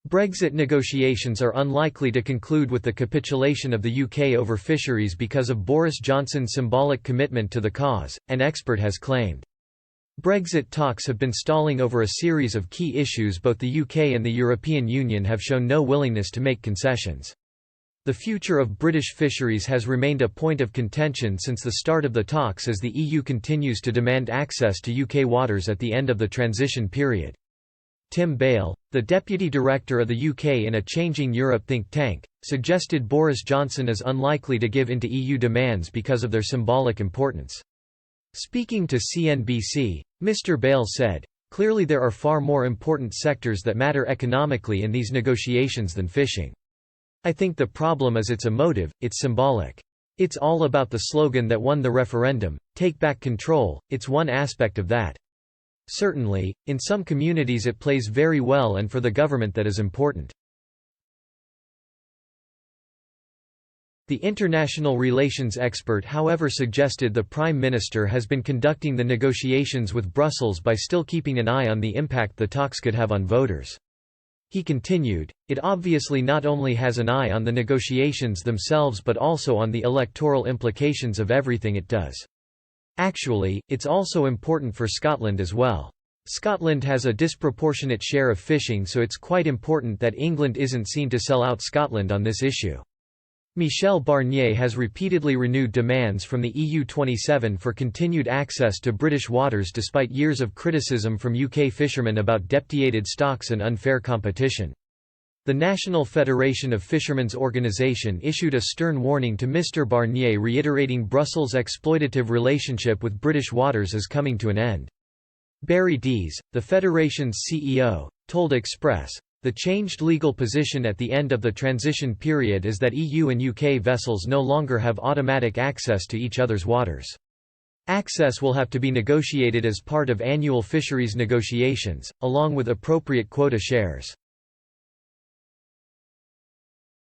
Brexit negotiations are unlikely to conclude with the capitulation of the UK over fisheries because of Boris Johnson's symbolic commitment to the cause, an expert has claimed. Brexit talks have been stalling over a series of key issues. Both the UK and the European Union have shown no willingness to make concessions. The future of British fisheries has remained a point of contention since the start of the talks as the EU continues to demand access to UK waters at the end of the transition period. Tim Bale, the deputy director of the UK in a Changing Europe think tank, suggested Boris Johnson is unlikely to give in to EU demands because of their symbolic importance. Speaking to CNBC, Mr. Bale said, "Clearly there are far more important sectors that matter economically in these negotiations than fishing. I think the problem is it's emotive, it's symbolic. It's all about the slogan that won the referendum, 'Take back control,' it's one aspect of that. Certainly, in some communities it plays very well and for the government that is important." The international relations expert however suggested the Prime Minister has been conducting the negotiations with Brussels by still keeping an eye on the impact the talks could have on voters. He continued, "It obviously not only has an eye on the negotiations themselves but also on the electoral implications of everything it does. Actually, it's also important for Scotland as well. Scotland has a disproportionate share of fishing, so it's quite important that England isn't seen to sell out Scotland on this issue." Michel Barnier has repeatedly renewed demands from the EU27 for continued access to British waters despite years of criticism from UK fishermen about depleted stocks and unfair competition. The National Federation of Fishermen's Organisation issued a stern warning to Mr. Barnier, reiterating Brussels' exploitative relationship with British waters is coming to an end. Barry Dees, the Federation's CEO, told Express, "The changed legal position at the end of the transition period is that EU and UK vessels no longer have automatic access to each other's waters. Access will have to be negotiated as part of annual fisheries negotiations, along with appropriate quota shares."